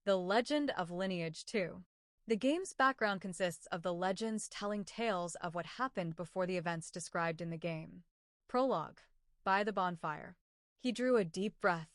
The Legend of Lineage II. The game's background consists of the legends telling tales of what happened before the events described in the game. Prologue. By the Bonfire. He drew a deep breath,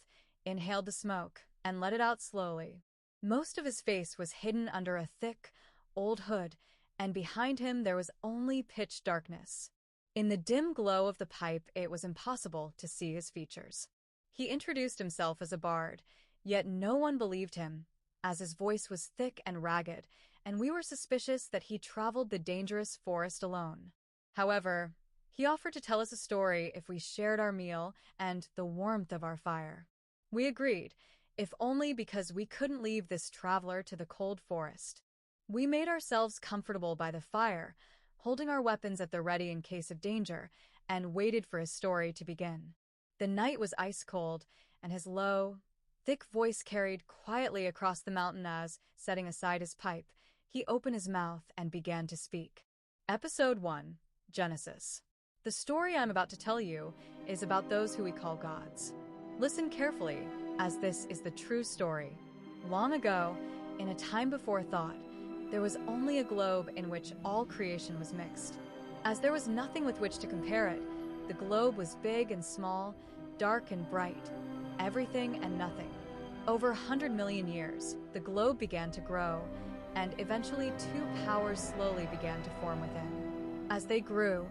inhaled the smoke, and let it out slowly. Most of his face was hidden under a thick, old hood, and behind him there was only pitch darkness. In the dim glow of the pipe, it was impossible to see his features. He introduced himself as a bard, yet no one believed him, as his voice was thick and ragged, and we were suspicious that he traveled the dangerous forest alone. However, he offered to tell us a story if we shared our meal and the warmth of our fire. We agreed, if only because we couldn't leave this traveler to the cold forest. We made ourselves comfortable by the fire, holding our weapons at the ready in case of danger, and waited for his story to begin. The night was ice-cold, and his low, thick voice carried quietly across the mountain as, setting aside his pipe, he opened his mouth and began to speak. Episode 1. Genesis. The story I'm about to tell you is about those who we call gods. Listen carefully, as this is the true story. Long ago, in a time before thought, there was only a globe in which all creation was mixed. As there was nothing with which to compare it, the globe was big and small, dark and bright, everything and nothing. Over 100 million years, the globe began to grow, and eventually two powers slowly began to form within. As they grew,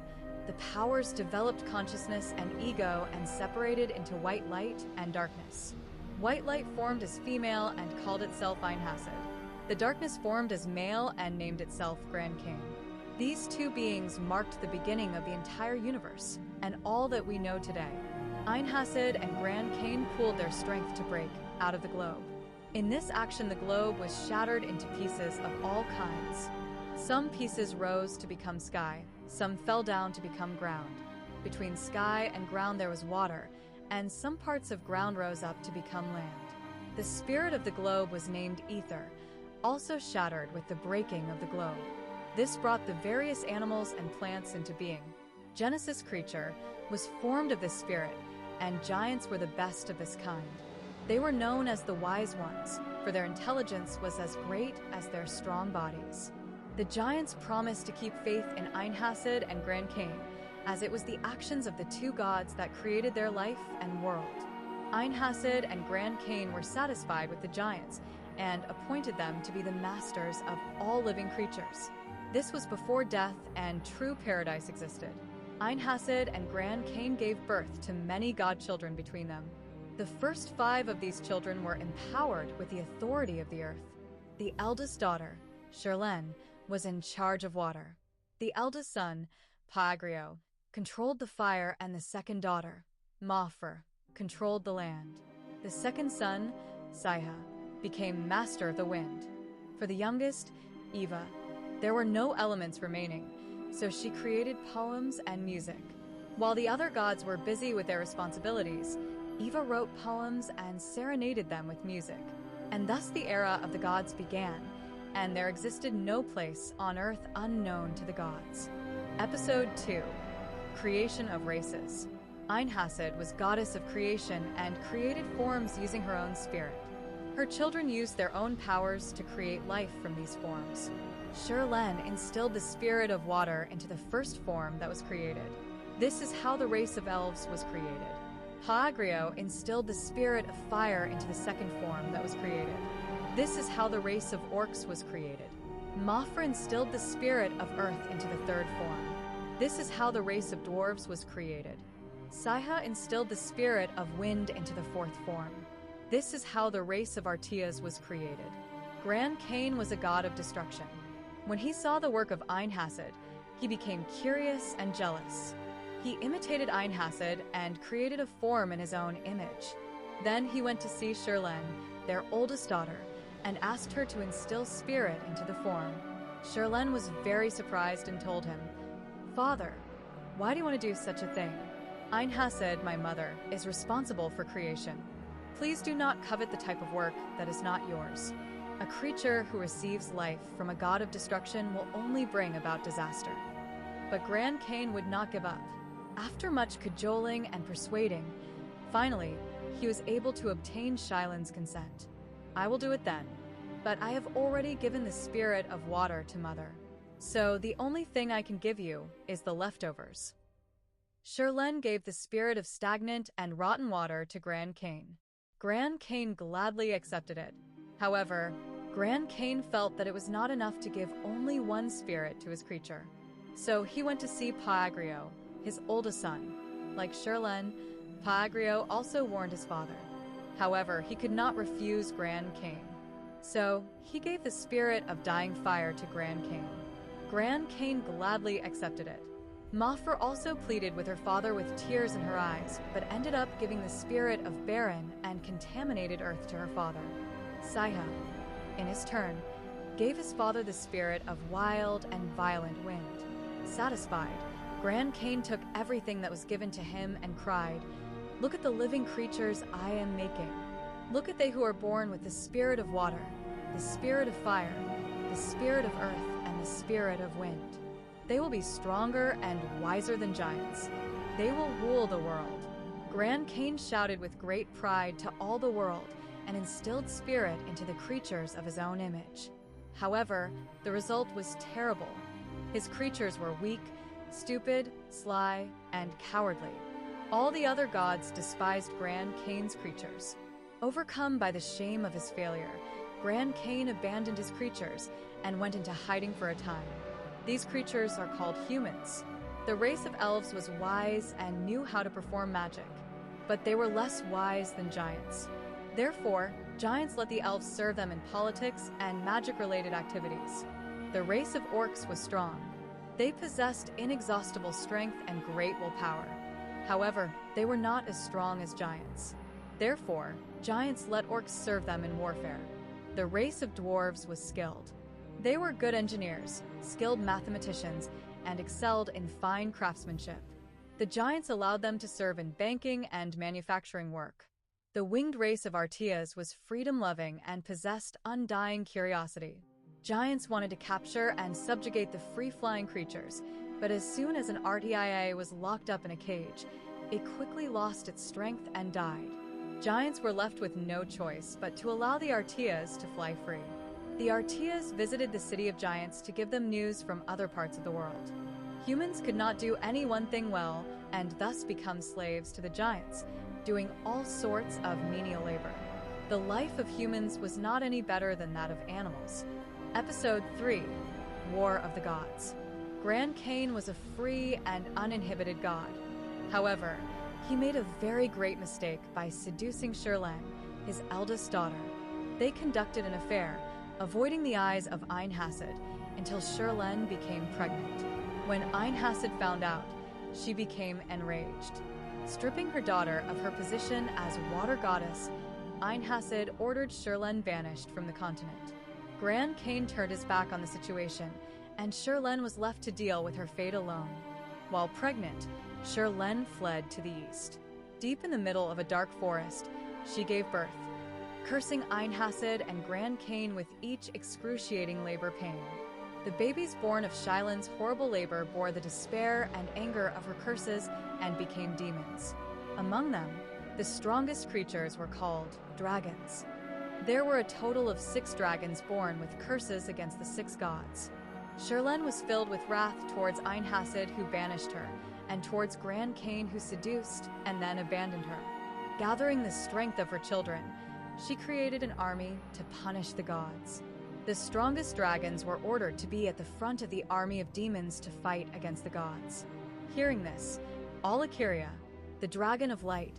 the powers developed consciousness and ego and separated into white light and darkness. White light formed as female and called itself Einhasad. The darkness formed as male and named itself Grand Cain. These two beings marked the beginning of the entire universe, and all that we know today. Einhasad and Grand Cain pooled their strength to break out of the globe. In this action, the globe was shattered into pieces of all kinds. Some pieces rose to become sky, some fell down to become ground. Between sky and ground there was water, and some parts of ground rose up to become land. The spirit of the globe was named Ether, also shattered with the breaking of the globe. This brought the various animals and plants into being. Genesis creature was formed of this spirit, and giants were the best of this kind. They were known as the wise ones, for their intelligence was as great as their strong bodies. The giants promised to keep faith in Einhasad and Grand Cain, as it was the actions of the two gods that created their life and world. Einhasad and Grand Cain were satisfied with the giants, and appointed them to be the masters of all living creatures. This was before death and true paradise existed. Einhasad and Grand Cain gave birth to many godchildren between them. The first 5 of these children were empowered with the authority of the earth. The eldest daughter, Shirlen, was in charge of water. The eldest son, Pagrio, controlled the fire, and the second daughter, Mafr, controlled the land. The second son, Saiha, became master of the wind. For the youngest, Eva, there were no elements remaining, so she created poems and music. While the other gods were busy with their responsibilities, Eva wrote poems and serenaded them with music. And thus the era of the gods began, and there existed no place on earth unknown to the gods. Episode 2. Creation of Races. Einhasad was goddess of creation and created forms using her own spirit. Her children used their own powers to create life from these forms. Shirlen instilled the spirit of water into the first form that was created. This is how the race of elves was created. Pagrio instilled the spirit of fire into the second form that was created. This is how the race of orcs was created. Mafra instilled the spirit of earth into the third form. This is how the race of dwarves was created. Saiha instilled the spirit of wind into the fourth form. This is how the race of Artias was created. Grand Cain was a god of destruction. When he saw the work of Einhasad, he became curious and jealous. He imitated Einhasad and created a form in his own image. Then he went to see Shirlen, their oldest daughter, and asked her to instill spirit into the form. Shirlen was very surprised and told him, "Father, why do you want to do such a thing? Einhasad, my mother, is responsible for creation. Please do not covet the type of work that is not yours. A creature who receives life from a god of destruction will only bring about disaster." But Grand Cain would not give up. After much cajoling and persuading, finally, he was able to obtain Shailen's consent. "I will do it then," but I have already given the spirit of water to Mother. So the only thing I can give you is the leftovers. Shirlen gave the spirit of stagnant and rotten water to Grand Cain. Grand Cain gladly accepted it. However, Grand Cain felt that it was not enough to give only one spirit to his creature. So he went to see Paagrio, his oldest son. Like Shirlen, Paagrio also warned his father. However, he could not refuse Grand Cain. So he gave the spirit of dying fire to Grand Cain. Grand Cain gladly accepted it. Mafra also pleaded with her father with tears in her eyes, but ended up giving the spirit of barren and contaminated earth to her father. Saiha, in his turn, gave his father the spirit of wild and violent wind. Satisfied, Grand Cain took everything that was given to him and cried, "Look at the living creatures I am making. Look at they who are born with the spirit of water, the spirit of fire, the spirit of earth, and the spirit of wind. They will be stronger and wiser than giants. They will rule the world." Grand Cain shouted with great pride to all the world and instilled spirit into the creatures of his own image. However, the result was terrible. His creatures were weak, stupid, sly, and cowardly. All the other gods despised Grand Cain's creatures. Overcome by the shame of his failure, Grand Cain abandoned his creatures and went into hiding for a time. These creatures are called humans. The race of elves was wise and knew how to perform magic, but they were less wise than giants. Therefore, giants let the elves serve them in politics and magic-related activities. The race of orcs was strong. They possessed inexhaustible strength and great willpower. However, they were not as strong as giants. Therefore, giants let orcs serve them in warfare. The race of dwarves was skilled. They were good engineers, skilled mathematicians, and excelled in fine craftsmanship. The giants allowed them to serve in banking and manufacturing work. The winged race of Artias was freedom-loving and possessed undying curiosity. Giants wanted to capture and subjugate the free-flying creatures, but as soon as an Artia was locked up in a cage, it quickly lost its strength and died. Giants were left with no choice but to allow the Artias to fly free. The Artias visited the city of giants to give them news from other parts of the world. Humans could not do any one thing well and thus become slaves to the giants, doing all sorts of menial labor. The life of humans was not any better than that of animals. Episode 3, War of the Gods. Grand Cain was a free and uninhibited god. However, he made a very great mistake by seducing Shirlen, his eldest daughter. They conducted an affair, avoiding the eyes of Einhasad, until Shirlen became pregnant. When Einhasad found out, she became enraged. Stripping her daughter of her position as water goddess, Einhasad ordered Shirlen banished from the continent. Grand Cain turned his back on the situation, and Shirlen was left to deal with her fate alone. While pregnant, Shirlen fled to the east. Deep in the middle of a dark forest, she gave birth, cursing Einhasad and Grand Cain with each excruciating labor pain. The babies born of Shirlen's horrible labor bore the despair and anger of her curses and became demons. Among them, the strongest creatures were called dragons. There were a total of 6 dragons born with curses against the 6 gods. Shirlen was filled with wrath towards Einhasad, who banished her, and towards Grand Cain, who seduced and then abandoned her. Gathering the strength of her children, she created an army to punish the gods. The strongest dragons were ordered to be at the front of the army of demons to fight against the gods. Hearing this, Alakiria, the dragon of light,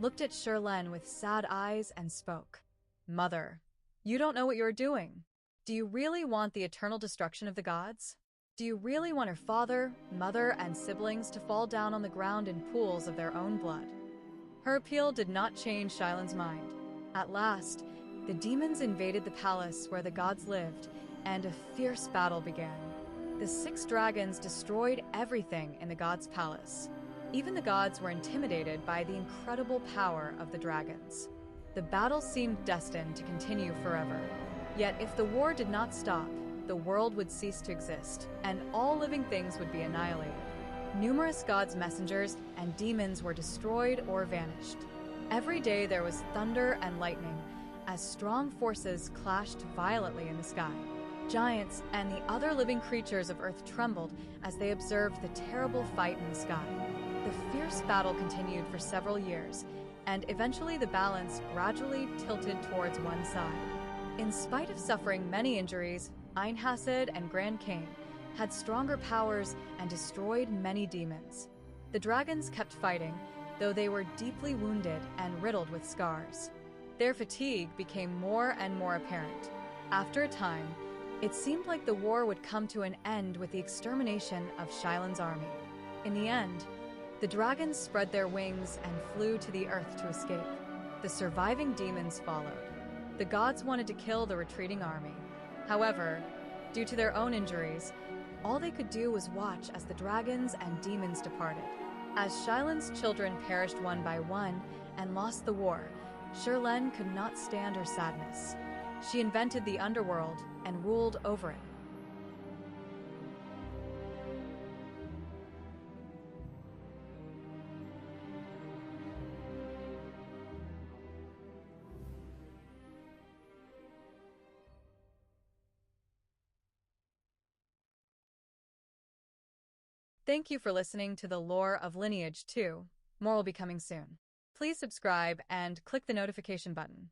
looked at Shirlen with sad eyes and spoke. "Mother, you don't know what you're doing. Do you really want the eternal destruction of the gods? Do you really want her father, mother, and siblings to fall down on the ground in pools of their own blood?" Her appeal did not change Shirlen's mind. At last, the demons invaded the palace where the gods lived, and a fierce battle began. The 6 dragons destroyed everything in the gods' palace. Even the gods were intimidated by the incredible power of the dragons. The battle seemed destined to continue forever. Yet if the war did not stop, the world would cease to exist, and all living things would be annihilated. Numerous gods' messengers and demons were destroyed or vanished. Every day there was thunder and lightning, as strong forces clashed violently in the sky. Giants and the other living creatures of Earth trembled as they observed the terrible fight in the sky. The fierce battle continued for several years, and eventually the balance gradually tilted towards one side. In spite of suffering many injuries, Einhasad and Grand Cain had stronger powers and destroyed many demons. The dragons kept fighting, though they were deeply wounded and riddled with scars. Their fatigue became more and more apparent. After a time, it seemed like the war would come to an end with the extermination of Shylan's army. In the end, the dragons spread their wings and flew to the earth to escape. The surviving demons followed. The gods wanted to kill the retreating army. However, due to their own injuries, all they could do was watch as the dragons and demons departed. As Shylan's children perished one by one and lost the war, Shirlene could not stand her sadness. She invented the underworld and ruled over it. Thank you for listening to the lore of Lineage 2. More will be coming soon. Please subscribe and click the notification button.